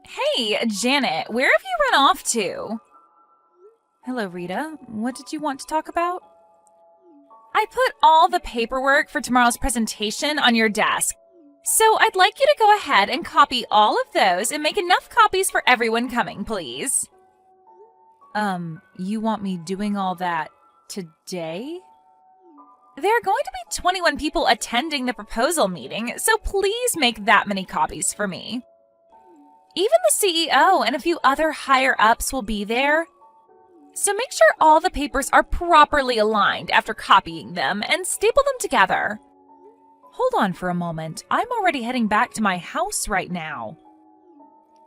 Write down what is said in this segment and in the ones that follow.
Hey, Janet, where have you run off to? Hello, Rita. What did you want to talk about? I put all the paperwork for tomorrow's presentation on your desk. So I'd like you to go ahead and copy all of those and make enough copies for everyone coming, please. You want me doing all that today? There are going to be 21 people attending the proposal meeting, so please make that many copies for me. Even the CEO and a few other higher-ups will be there. So make sure all the papers are properly aligned after copying them and staple them together. Hold on for a moment. I'm already heading back to my house right now.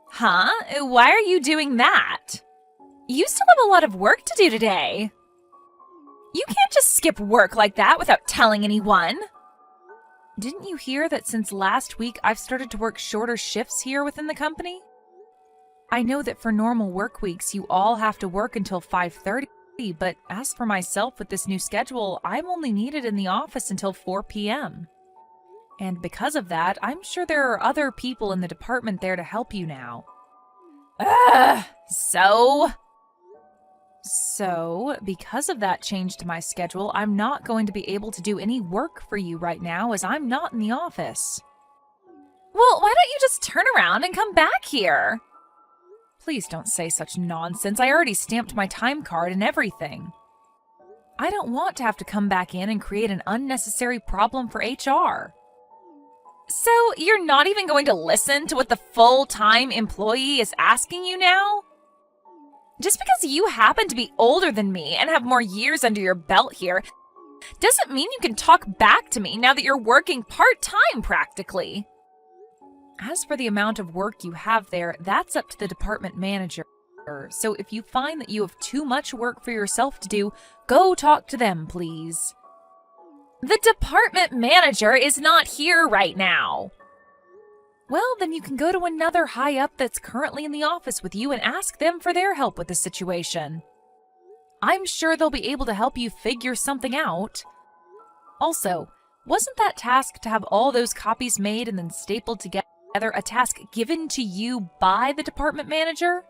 Huh? Why are you doing that? You still have a lot of work to do today. You can't just skip work like that without telling anyone. Didn't you hear that since last week I've started to work shorter shifts here within the company? I know that for normal work weeks you all have to work until 5:30, but as for myself with this new schedule, I'm only needed in the office until 4 p.m. And because of that, I'm sure there are other people in the department there to help you now. So, because of that change to my schedule, I'm not going to be able to do any work for you right now as I'm not in the office. Well, why don't you just turn around and come back here? Please don't say such nonsense. I already stamped my time card and everything. I don't want to have to come back in and create an unnecessary problem for HR. So, you're not even going to listen to what the full-time employee is asking you now? Just because you happen to be older than me and have more years under your belt here doesn't mean you can talk back to me now that you're working part-time practically. As for the amount of work you have there, that's up to the department manager. So if you find that you have too much work for yourself to do, go talk to them, please. The department manager is not here right now. Well, then you can go to another high-up that's currently in the office with you and ask them for their help with the situation. I'm sure they'll be able to help you figure something out. Also, wasn't that task to have all those copies made and then stapled together a task given to you by the department manager?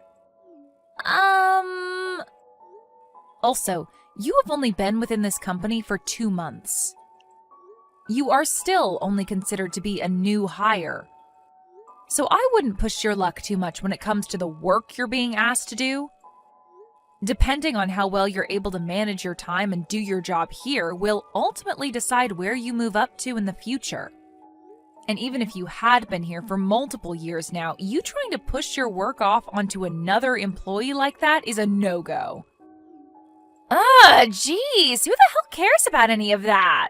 Also, you have only been within this company for 2 months. You are still only considered to be a new hire. So I wouldn't push your luck too much when it comes to the work you're being asked to do. Depending on how well you're able to manage your time and do your job here will ultimately decide where you move up to in the future. And even if you had been here for multiple years now, you trying to push your work off onto another employee like that is a no-go. Geez, who the hell cares about any of that?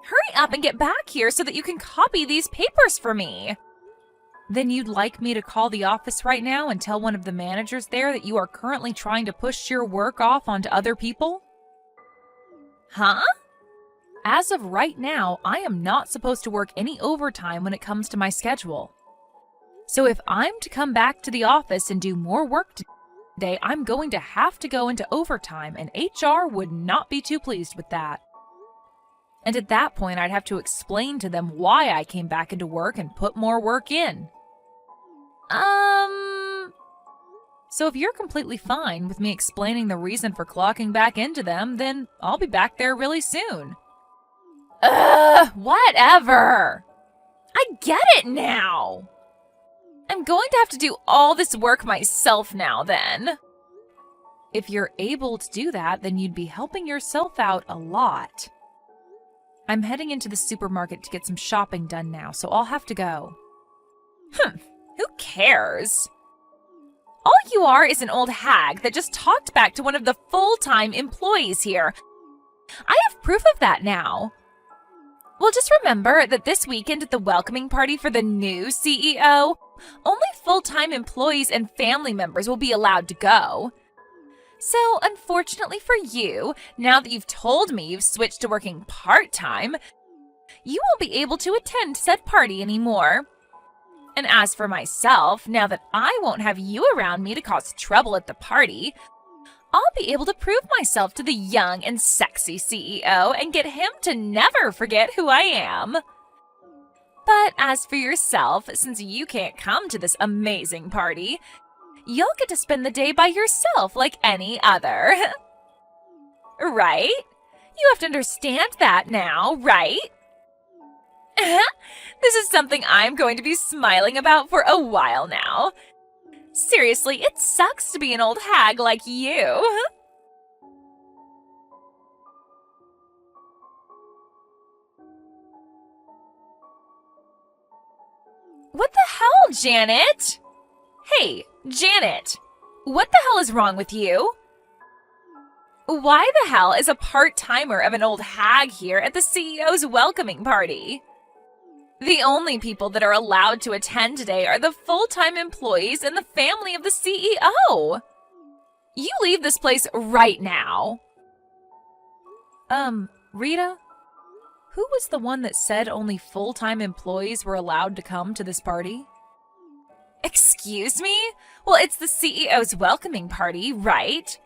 Hurry up and get back here so that you can copy these papers for me. Then you'd like me to call the office right now and tell one of the managers there that you are currently trying to push your work off onto other people? Huh? As of right now, I am not supposed to work any overtime when it comes to my schedule. So if I'm to come back to the office and do more work today, I'm going to have to go into overtime, and HR would not be too pleased with that. And at that point, I'd have to explain to them why I came back into work and put more work in. So if you're completely fine with me explaining the reason for clocking back into them, then I'll be back there really soon. Whatever. I get it now. I'm going to have to do all this work myself now then. If you're able to do that, then you'd be helping yourself out a lot. I'm heading into the supermarket to get some shopping done now, so I'll have to go. Who cares? All you are is an old hag that just talked back to one of the full-time employees here. I have proof of that now. Well, just remember that this weekend at the welcoming party for the new CEO, only full-time employees and family members will be allowed to go. So, unfortunately for you, now that you've told me you've switched to working part-time, you won't be able to attend said party anymore. And as for myself, now that I won't have you around me to cause trouble at the party, I'll be able to prove myself to the young and sexy CEO and get him to never forget who I am. But as for yourself, since you can't come to this amazing party, you'll get to spend the day by yourself like any other. Right? You have to understand that now, right? This is something I'm going to be smiling about for a while now. Seriously, it sucks to be an old hag like you. What the hell, Janet? Hey, Janet, what the hell is wrong with you? Why the hell is a part-timer of an old hag here at the CEO's welcoming party? The only people that are allowed to attend today are the full-time employees and the family of the CEO. You leave this place right now. Rita? Who was the one that said only full-time employees were allowed to come to this party? Excuse me? Well, it's the CEO's welcoming party, right?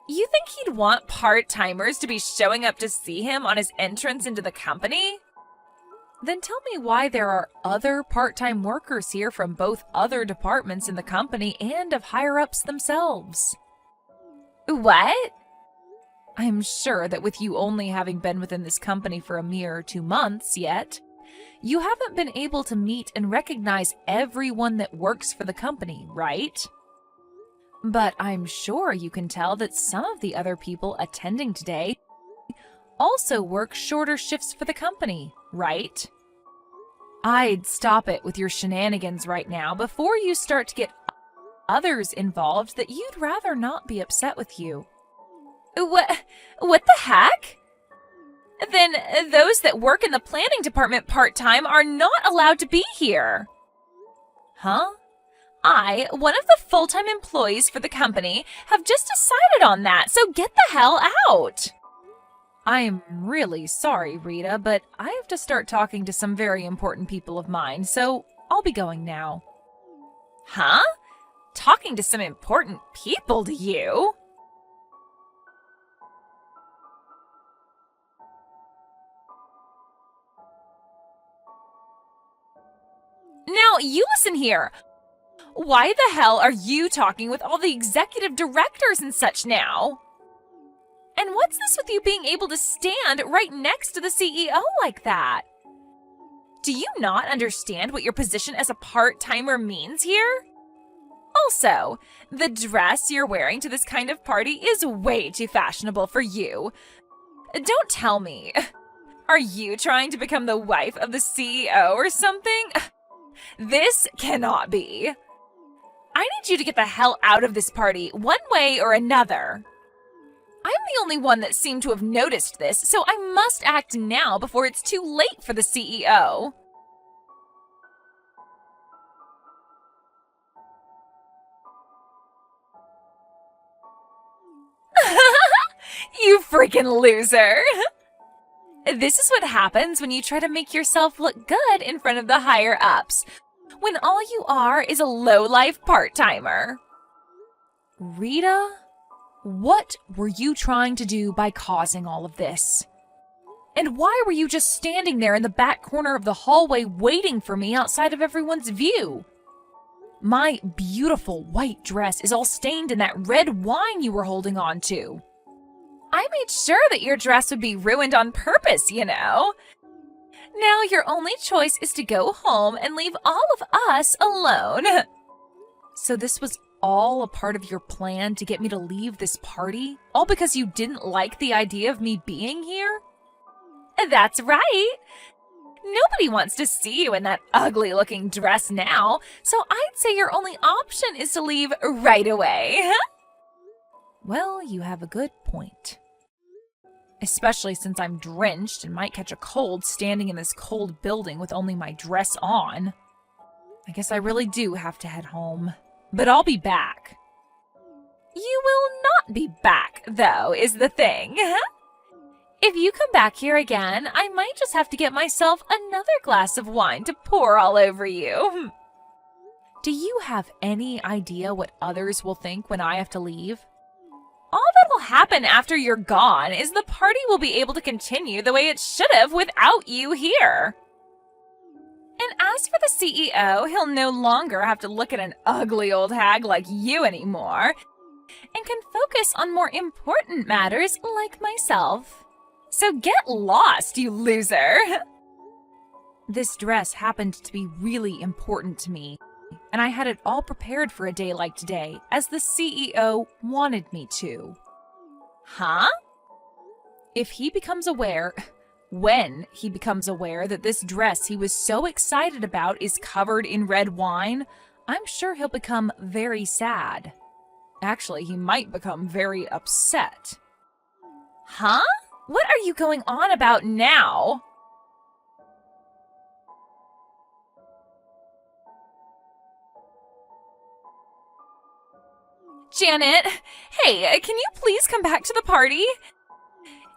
You think he'd want part-timers to be showing up to see him on his entrance into the company? Then tell me why there are other part-time workers here from both other departments in the company and of higher-ups themselves. What? I'm sure that with you only having been within this company for a mere 2 months yet, you haven't been able to meet and recognize everyone that works for the company, right? But I'm sure you can tell that some of the other people attending today also work shorter shifts for the company, right? I'd stop it with your shenanigans right now before you start to get others involved that you'd rather not be upset with you. What the heck? Then those that work in the planning department part-time are not allowed to be here. Huh? I, one of the full-time employees for the company, have just decided on that, so get the hell out. I'm really sorry, Rita, but I have to start talking to some very important people of mine, so I'll be going now. Huh? Talking to some important people, do you? Now, you listen here. Why the hell are you talking with all the executive directors and such now? And what's this with you being able to stand right next to the CEO like that? Do you not understand what your position as a part-timer means here? Also, the dress you're wearing to this kind of party is way too fashionable for you. Don't tell me. Are you trying to become the wife of the CEO or something? This cannot be. I need you to get the hell out of this party, one way or another. I'm the only one that seemed to have noticed this, so I must act now before it's too late for the CEO. You freaking loser! This is what happens when you try to make yourself look good in front of the higher-ups, when all you are is a low-life part-timer. Rita, what were you trying to do by causing all of this? And why were you just standing there in the back corner of the hallway waiting for me outside of everyone's view? My beautiful white dress is all stained in that red wine you were holding on to. I made sure that your dress would be ruined on purpose, you know. Now your only choice is to go home and leave all of us alone. So this was all a part of your plan to get me to leave this party? All because you didn't like the idea of me being here? That's right. Nobody wants to see you in that ugly-looking dress now, so I'd say your only option is to leave right away. Well, you have a good point. Especially since I'm drenched and might catch a cold standing in this cold building with only my dress on. I guess I really do have to head home. But I'll be back. You will not be back, though, is the thing. If you come back here again, I might just have to get myself another glass of wine to pour all over you. Do you have any idea what others will think when I have to leave? All that'll happen after you're gone is the party will be able to continue the way it should have without you here. And as for the CEO, he'll no longer have to look at an ugly old hag like you anymore, and can focus on more important matters like myself. So get lost, you loser! This dress happened to be really important to me, and I had it all prepared for a day like today, as the CEO wanted me to. Huh? If he becomes aware, when he becomes aware that this dress he was so excited about is covered in red wine, I'm sure he'll become very sad. Actually, he might become very upset. Huh? What are you going on about now? Janet, hey, can you please come back to the party?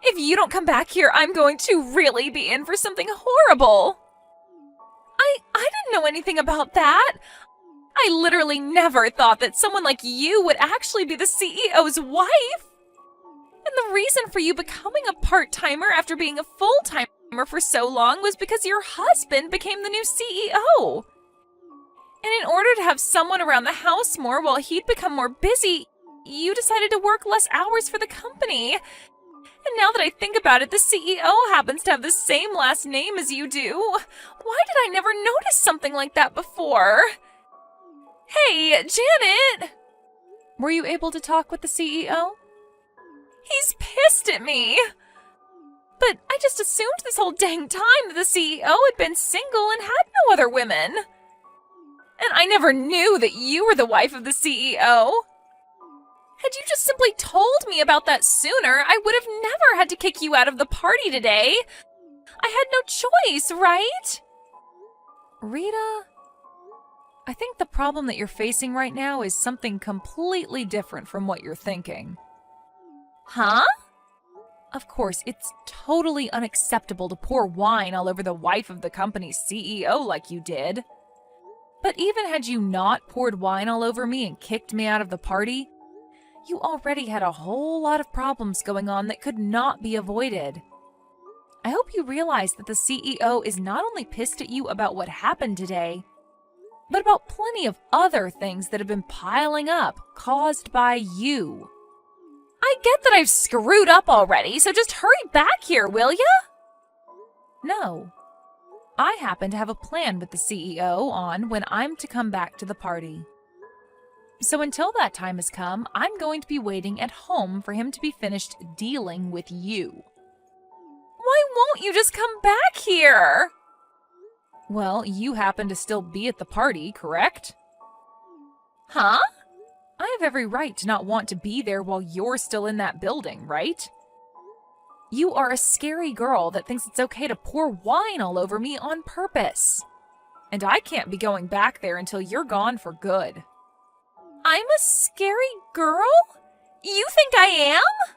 If you don't come back here, I'm going to really be in for something horrible. I didn't know anything about that. I literally never thought that someone like you would actually be the CEO's wife. And the reason for you becoming a part-timer after being a full-timer for so long was because your husband became the new CEO. And in order to have someone around the house more while he'd become more busy, you decided to work less hours for the company. And now that I think about it, the CEO happens to have the same last name as you do. Why did I never notice something like that before? Hey, Janet! Were you able to talk with the CEO? He's pissed at me. But I just assumed this whole dang time that the CEO had been single and had no other women. And I never knew that you were the wife of the CEO. Had you just simply told me about that sooner, I would have never had to kick you out of the party today. I had no choice, right? Rita, I think the problem that you're facing right now is something completely different from what you're thinking. Huh? Of course, it's totally unacceptable to pour wine all over the wife of the company's CEO like you did. But even had you not poured wine all over me and kicked me out of the party, you already had a whole lot of problems going on that could not be avoided. I hope you realize that the CEO is not only pissed at you about what happened today, but about plenty of other things that have been piling up, caused by you. I get that I've screwed up already, so just hurry back here, will ya? No. I happen to have a plan with the CEO on when I'm to come back to the party. So until that time has come, I'm going to be waiting at home for him to be finished dealing with you. Why won't you just come back here? Well, you happen to still be at the party, correct? Huh? I have every right to not want to be there while you're still in that building, right? You are a scary girl that thinks it's okay to pour wine all over me on purpose. And I can't be going back there until you're gone for good. I'm a scary girl? You think I am?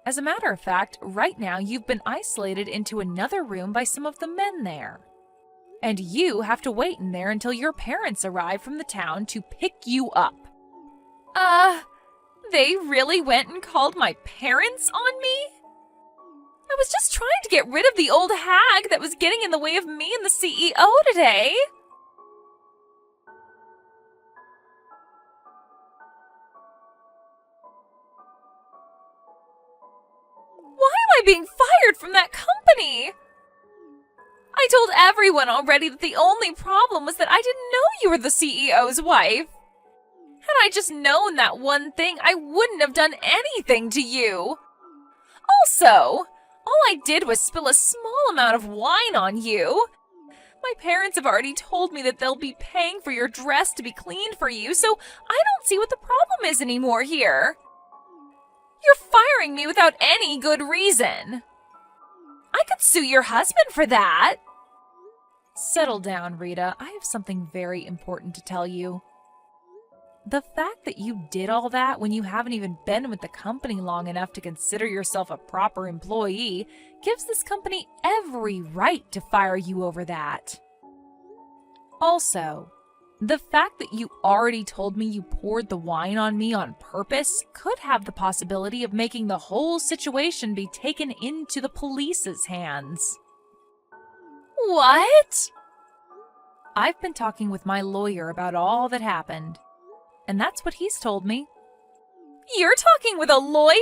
As a matter of fact, right now you've been isolated into another room by some of the men there. And you have to wait in there until your parents arrive from the town to pick you up. They really went and called my parents on me? I was just trying to get rid of the old hag that was getting in the way of me and the CEO today. Why am I being fired from that company? I told everyone already that the only problem was that I didn't know you were the CEO's wife. Had I just known that one thing, I wouldn't have done anything to you. Also, all I did was spill a small amount of wine on you. My parents have already told me that they'll be paying for your dress to be cleaned for you, so I don't see what the problem is anymore here. You're firing me without any good reason. I could sue your husband for that. Settle down, Rita. I have something very important to tell you. The fact that you did all that when you haven't even been with the company long enough to consider yourself a proper employee gives this company every right to fire you over that. Also, the fact that you already told me you poured the wine on me on purpose could have the possibility of making the whole situation be taken into the police's hands. What? I've been talking with my lawyer about all that happened, and that's what he's told me. You're talking with a lawyer?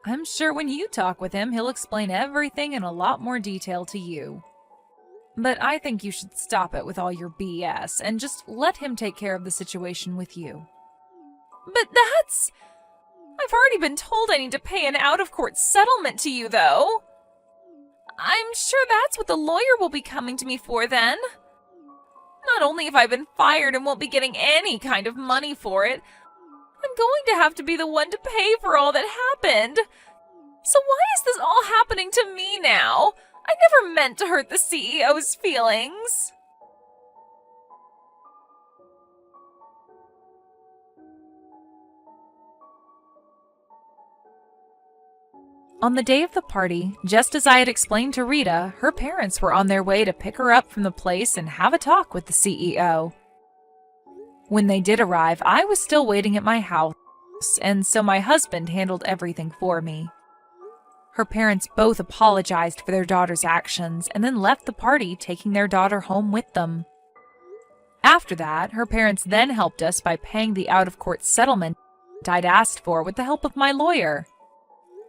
I'm sure when you talk with him, he'll explain everything in a lot more detail to you. But I think you should stop it with all your BS and just let him take care of the situation with you. But that's... I've already been told I need to pay an out-of-court settlement to you, though. I'm sure that's what the lawyer will be coming to me for then. Not only have I been fired and won't be getting any kind of money for it, I'm going to have to be the one to pay for all that happened. So why is this all happening to me now? I never meant to hurt the CEO's feelings. On the day of the party, just as I had explained to Rita, her parents were on their way to pick her up from the place and have a talk with the CEO. When they did arrive, I was still waiting at my house, and so my husband handled everything for me. Her parents both apologized for their daughter's actions and then left the party, taking their daughter home with them. After that, her parents then helped us by paying the out-of-court settlement I'd asked for with the help of my lawyer.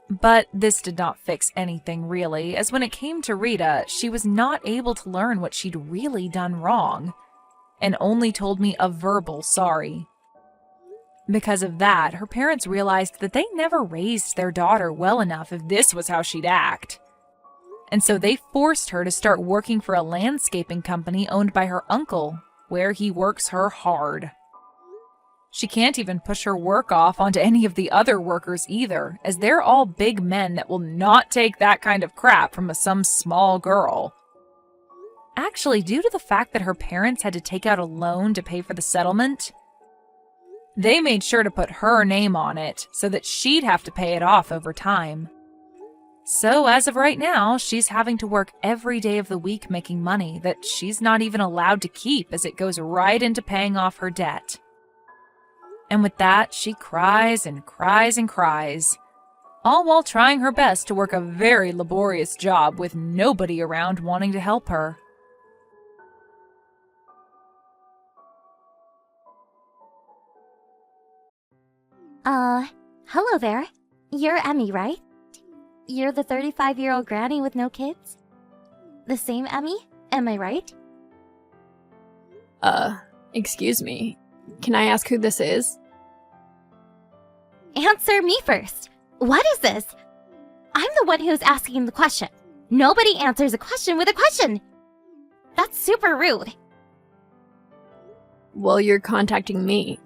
But this did not fix anything really, as when it came to Rita, she was not able to learn what she'd really done wrong, and only told me a verbal sorry. Because of that, her parents realized that they never raised their daughter well enough if this was how she'd act. And so they forced her to start working for a landscaping company owned by her uncle, where he works her hard. She can't even push her work off onto any of the other workers either, as they're all big men that will not take that kind of crap from some small girl. Actually, due to the fact that her parents had to take out a loan to pay for the settlement, they made sure to put her name on it so that she'd have to pay it off over time. So as of right now, she's having to work every day of the week making money that she's not even allowed to keep, as it goes right into paying off her debt. And with that, she cries and cries and cries, all while trying her best to work a very laborious job with nobody around wanting to help her. Hello there. You're Emmy, right? You're the 35-year-old granny with no kids? The same Emmy? Am I right? Excuse me. Can I ask who this is? Answer me first. What is this? I'm the one who's asking the question. Nobody answers a question with a question. That's super rude. Well, you're contacting me.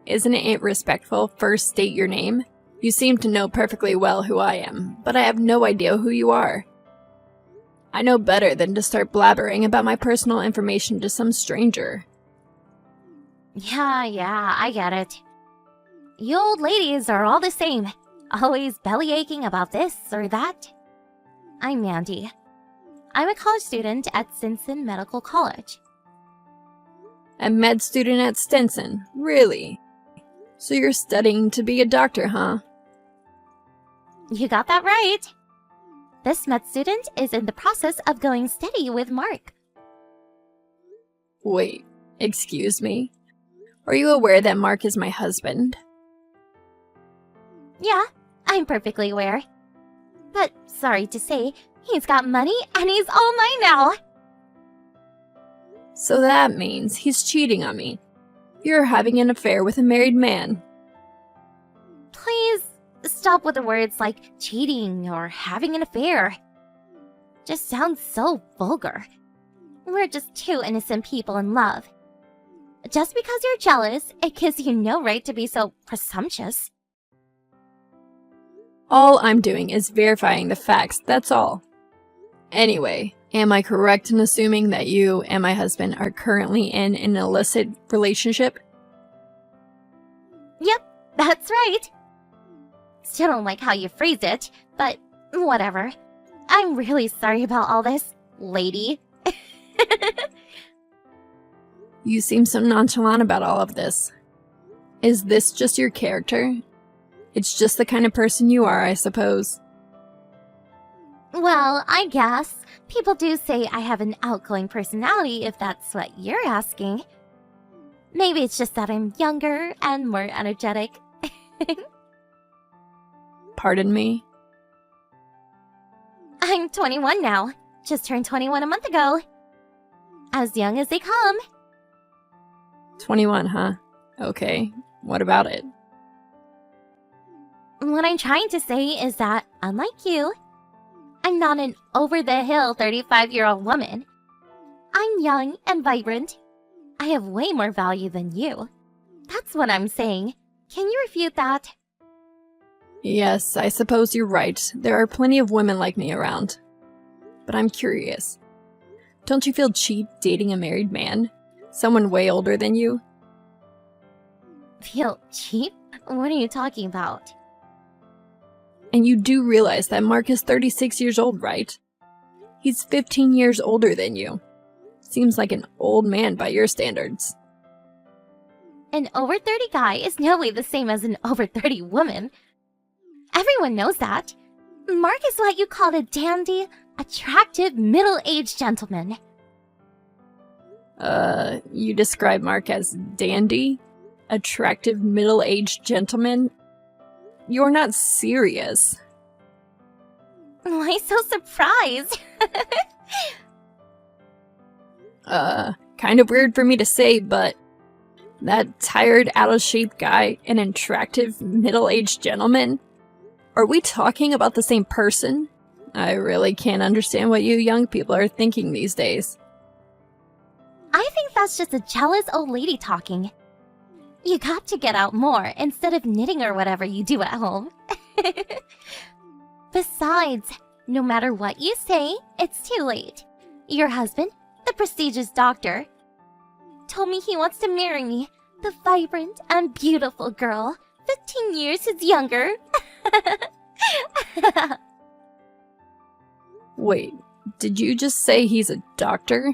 Isn't it respectful? First state your name. You seem to know perfectly well who I am, but I have no idea who you are. I know better than to start blabbering about my personal information to some stranger. Yeah, I get it. You old ladies are all the same, always belly aching about this or that. I'm Mandy. I'm a college student at Stinson Medical College. A med student at Stinson? Really? So you're studying to be a doctor, huh? You got that right. This med student is in the process of going steady with Mark. Wait, excuse me? Are you aware that Mark is my husband? Yeah, I'm perfectly aware. But sorry to say, he's got money and he's all mine now. So that means he's cheating on me. You're having an affair with a married man. Please stop with the words like cheating or having an affair. Just sounds so vulgar. We're just two innocent people in love. Just because you're jealous, it gives you no right to be so presumptuous. All I'm doing is verifying the facts, that's all. Anyway, am I correct in assuming that you and my husband are currently in an illicit relationship? Yep, that's right. Still don't like how you phrased it, but whatever. I'm really sorry about all this, lady. You seem so nonchalant about all of this. Is this just your character? It's just the kind of person you are, I suppose. Well, I guess. People do say I have an outgoing personality if that's what you're asking. Maybe it's just that I'm younger and more energetic. Pardon me? I'm 21 now. Just turned 21 a month ago. As young as they come. 21, huh? Okay. What about it? What I'm trying to say is that, unlike you, I'm not an over-the-hill 35-year-old woman. I'm young and vibrant. I have way more value than you. That's what I'm saying. Can you refute that? Yes, I suppose you're right. There are plenty of women like me around. But I'm curious. Don't you feel cheap dating a married man? Someone way older than you? Feel cheap? What are you talking about? And you do realize that Mark is 36 years old, right? He's 15 years older than you. Seems like an old man by your standards. An over 30 guy is no way the same as an over 30 woman. Everyone knows that. Mark is what you call a dandy, attractive, middle-aged gentleman. You describe Mark as dandy? Attractive, middle-aged gentleman? You're not serious. Why so surprised? Kind of weird for me to say, but that tired, out-of-shape guy, an attractive, middle-aged gentleman? Are we talking about the same person? I really can't understand what you young people are thinking these days. I think that's just a jealous old lady talking. You got to get out more instead of knitting or whatever you do at home. Besides, no matter what you say, it's too late. Your husband, the prestigious doctor, told me he wants to marry me, the vibrant and beautiful girl, 15 years his younger. Wait, did you just say he's a doctor?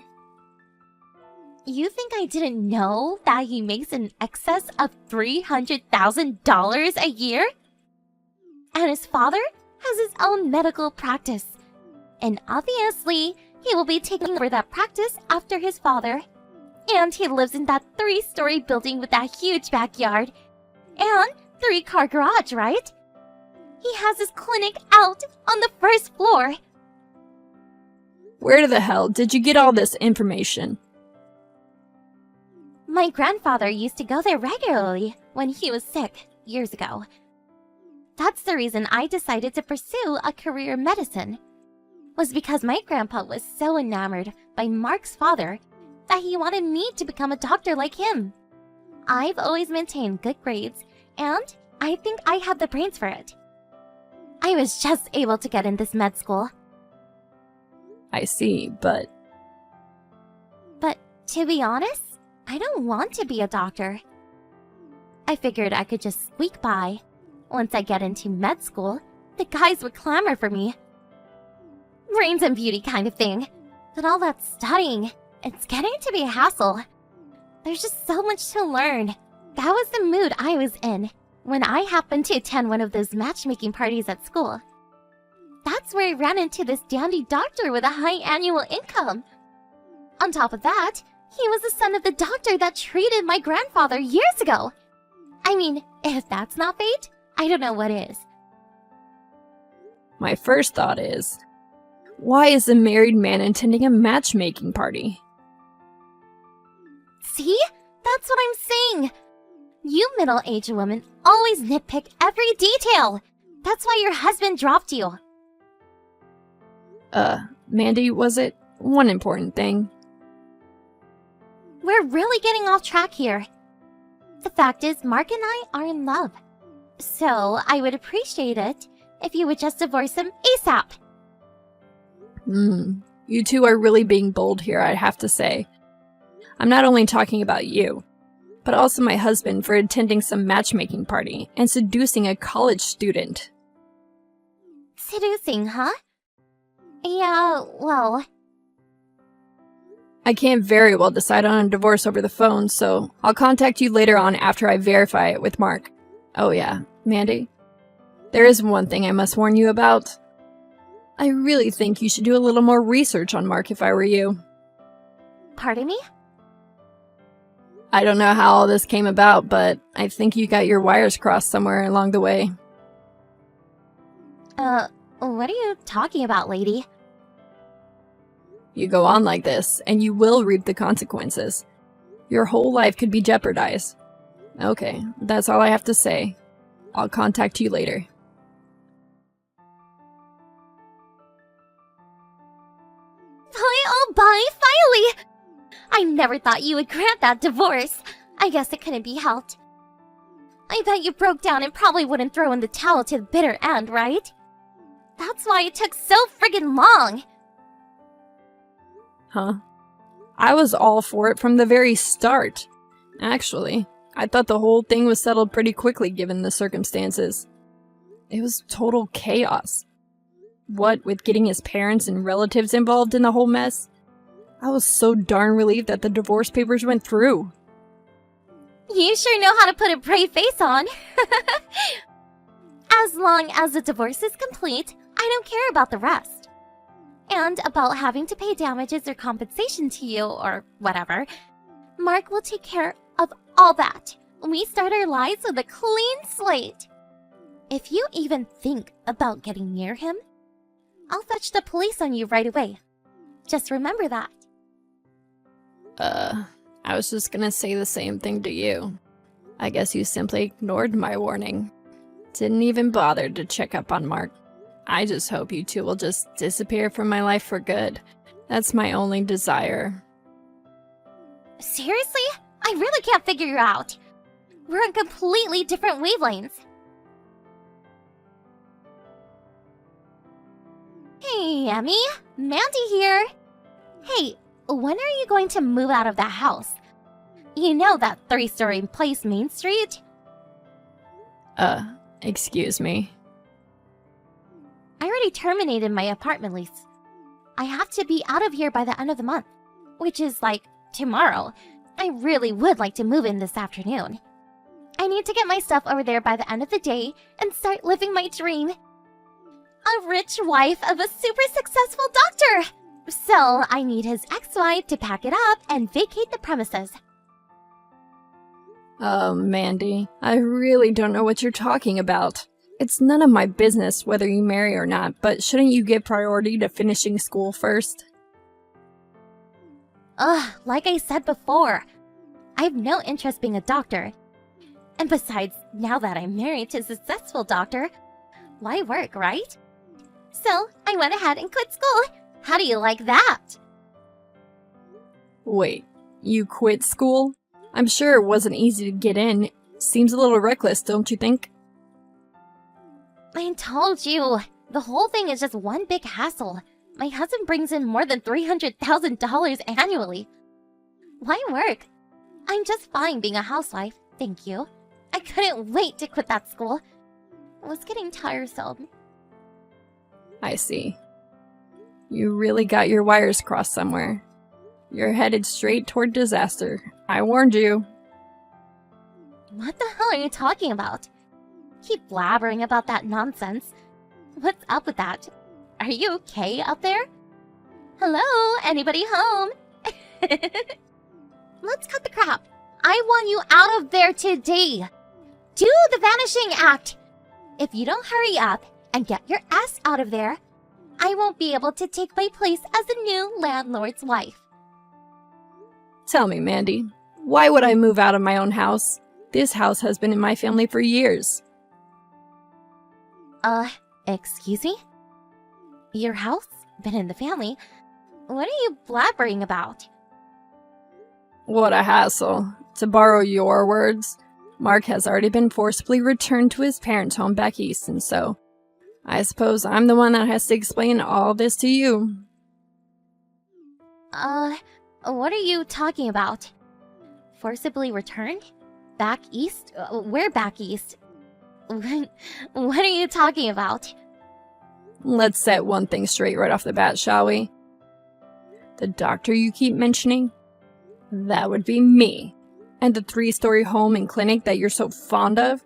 You think I didn't know that he makes in excess of $300,000 a year? And his father has his own medical practice. And obviously, he will be taking over that practice after his father. And he lives in that 3-story building with that huge backyard. And 3-car garage, right? He has his clinic out on the 1st floor. Where the hell did you get all this information? My grandfather used to go there regularly when he was sick years ago. That's the reason I decided to pursue a career in medicine. Was because my grandpa was so enamored by Mark's father that he wanted me to become a doctor like him. I've always maintained good grades, and I think I have the brains for it. I was just able to get in this med school. I see, but to be honest, I don't want to be a doctor. I figured I could just squeak by. Once I get into med school, the guys would clamor for me. Brains and beauty kind of thing. But all that studying, it's getting to be a hassle. There's just so much to learn. That was the mood I was in when I happened to attend one of those matchmaking parties at school. That's where I ran into this dandy doctor with a high annual income. On top of that, he was the son of the doctor that treated my grandfather years ago. I mean, if that's not fate, I don't know what is. my first thought is, why is a married man attending a matchmaking party? See? That's what I'm saying. You middle-aged women always nitpick every detail. That's why your husband dropped you. Mandy, was it one important thing? We're really getting off track here. The fact is, Mark and I are in love. So, I would appreciate it if you would just divorce him ASAP. You two are really being bold here, I have to say. I'm not only talking about you, but also my husband for attending some matchmaking party and seducing a college student. Seducing, huh? Yeah, well... I can't very well decide on a divorce over the phone, so I'll contact you later on after I verify it with Mark. Oh yeah, Mandy? There is one thing I must warn you about. I really think you should do a little more research on Mark if I were you. Pardon me? I don't know how all this came about, but I think you got your wires crossed somewhere along the way. What are you talking about, lady? You go on like this, and you will reap the consequences. Your whole life could be jeopardized. Okay, that's all I have to say. I'll contact you later. Bye, finally! I never thought you would grant that divorce. I guess it couldn't be helped. I bet you broke down and probably wouldn't throw in the towel to the bitter end, right? That's why it took so friggin' long. Huh? I was all for it from the very start. Actually, I thought the whole thing was settled pretty quickly given the circumstances. It was total chaos. What with getting his parents and relatives involved in the whole mess, I was so darn relieved that the divorce papers went through. You sure know how to put a brave face on. As long as the divorce is complete, I don't care about the rest. And about having to pay damages or compensation to you or whatever, Mark will take care of all that. We start our lives with a clean slate. If you even think about getting near him, I'll fetch the police on you right away. Just remember that. I was just gonna say the same thing to you. I guess you simply ignored my warning. Didn't even bother to check up on Mark. I just hope you two will just disappear from my life for good. That's my only desire. Seriously? I really can't figure you out. We're on completely different wavelengths. Hey, Emmy. Mandy here. Hey, when are you going to move out of that house? You know that 3-story place, Main Street? Excuse me. I already terminated my apartment lease. I have to be out of here by the end of the month, which is like tomorrow. I really would like to move in this afternoon. I need to get my stuff over there by the end of the day and start living my dream. A rich wife of a super successful doctor! So I need his ex-wife to pack it up and vacate the premises. Mandy, I really don't know what you're talking about. It's none of my business whether you marry or not, but shouldn't you give priority to finishing school first? Like I said before, I have no interest being a doctor. And besides, now that I'm married to a successful doctor, why work, right? So I went ahead and quit school. How do you like that? Wait, you quit school? I'm sure it wasn't easy to get in. Seems a little reckless, don't you think? I told you, the whole thing is just one big hassle. My husband brings in more than $300,000 annually. Why work? I'm just fine being a housewife, thank you. I couldn't wait to quit that school. It was getting tiresome. I see. You really got your wires crossed somewhere. You're headed straight toward disaster. I warned you. What the hell are you talking about? Keep blabbering about that nonsense. What's up with that? Are you okay up there? Hello? Anybody home? Let's cut the crap. I want you out of there today. Do the vanishing act. If you don't hurry up and get your ass out of there, I won't be able to take my place as the new landlord's wife. Tell me, Mandy, why would I move out of my own house? This house has been in my family for years. Excuse me? Your house? Been in the family? What are you blabbering about? What a hassle. To borrow your words, Mark has already been forcibly returned to his parents' home back east, and so I suppose I'm the one that has to explain all this to you. What are you talking about? Forcibly returned? Back east? Where back east? What are you talking about? Let's set one thing straight right off the bat, shall we? The doctor you keep mentioning? That would be me. And the 3-story home and clinic that you're so fond of?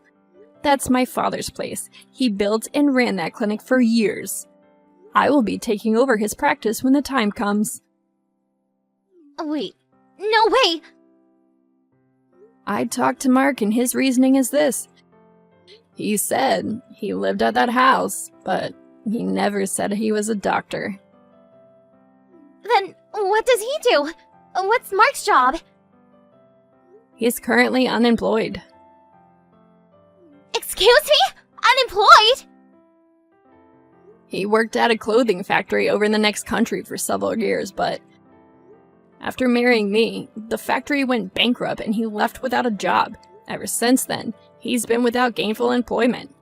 That's my father's place. He built and ran that clinic for years. I will be taking over his practice when the time comes. Wait, no way! I talked to Mark and his reasoning is this. He said he lived at that house, but he never said he was a doctor. Then what does he do? What's Mark's job? He's currently unemployed. Excuse me? Unemployed? He worked at a clothing factory over in the next country for several years, but after marrying me, the factory went bankrupt and he left without a job. Ever since then, he's been without gainful employment.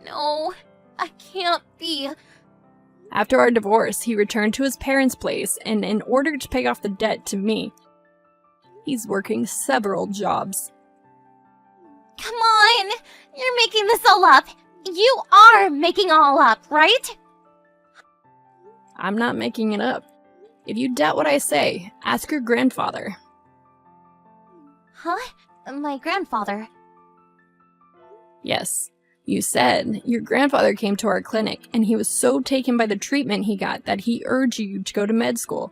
No, I can't be. After our divorce, he returned to his parents' place, and in order to pay off the debt to me, he's working several jobs. Come on! You're making this all up! You are making all up, right? I'm not making it up. If you doubt what I say, ask your grandfather. Huh? My grandfather. Yes, you said your grandfather came to our clinic and he was so taken by the treatment he got that he urged you to go to med school.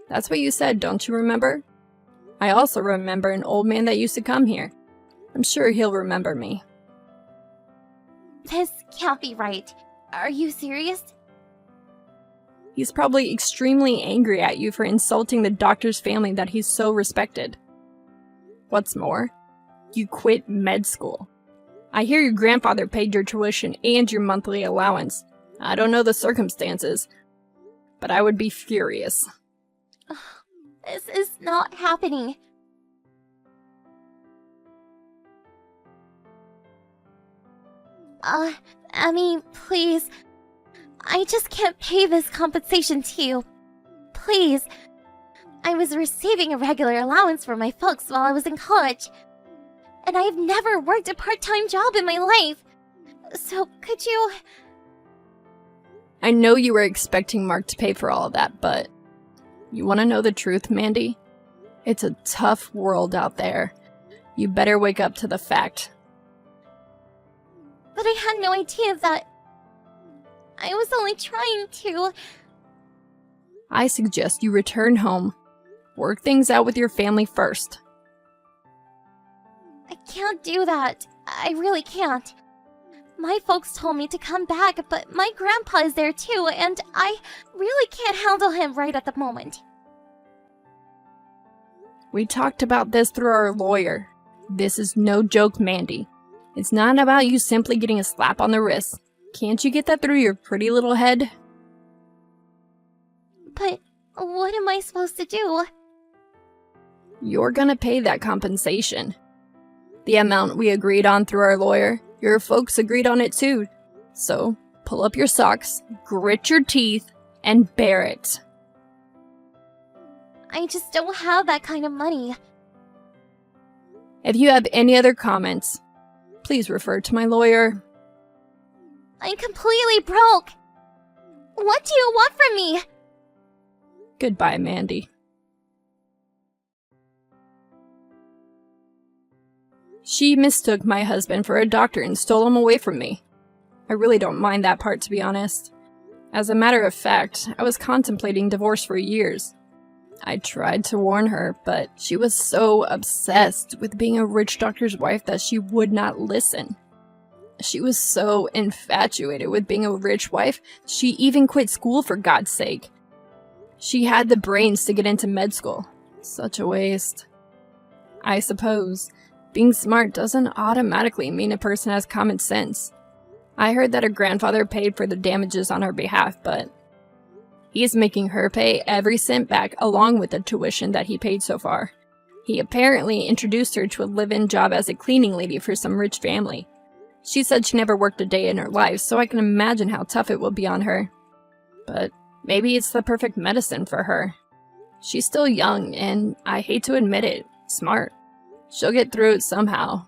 That's what you said, don't you remember? I also remember an old man that used to come here. I'm sure he'll remember me. This can't be right. Are you serious? He's probably extremely angry at you for insulting the doctor's family that he's so respected. What's more, you quit med school. I hear your grandfather paid your tuition and your monthly allowance. I don't know the circumstances, but I would be furious. This is not happening. Emmy, please. I just can't pay this compensation to you. Please. I was receiving a regular allowance from my folks while I was in college. And I've never worked a part-time job in my life. So could you... I know you were expecting Mark to pay for all of that, but you want to know the truth, Mandy? It's a tough world out there. You better wake up to the fact. But I had no idea that... I was only trying to... I suggest you return home. Work things out with your family first. I can't do that. I really can't. My folks told me to come back, but my grandpa is there too, and I really can't handle him right at the moment. We talked about this through our lawyer. This is no joke, Mandy. It's not about you simply getting a slap on the wrist. Can't you get that through your pretty little head? But what am I supposed to do? You're gonna pay that compensation. The amount we agreed on through our lawyer, your folks agreed on it too. So, pull up your socks, grit your teeth, and bear it. I just don't have that kind of money. If you have any other comments, please refer to my lawyer. I'm completely broke. What do you want from me? Goodbye, Mandy. She mistook my husband for a doctor and stole him away from me. I really don't mind that part, to be honest. As a matter of fact, I was contemplating divorce for years. I tried to warn her, but she was so obsessed with being a rich doctor's wife that she would not listen. She was so infatuated with being a rich wife, she even quit school for God's sake. She had the brains to get into med school. Such a waste. I suppose being smart doesn't automatically mean a person has common sense. I heard that her grandfather paid for the damages on her behalf, but he's making her pay every cent back along with the tuition that he paid so far. He apparently introduced her to a live-in job as a cleaning lady for some rich family. She said she never worked a day in her life, so I can imagine how tough it will be on her. But maybe it's the perfect medicine for her. She's still young, and I hate to admit it, smart. She'll get through it somehow.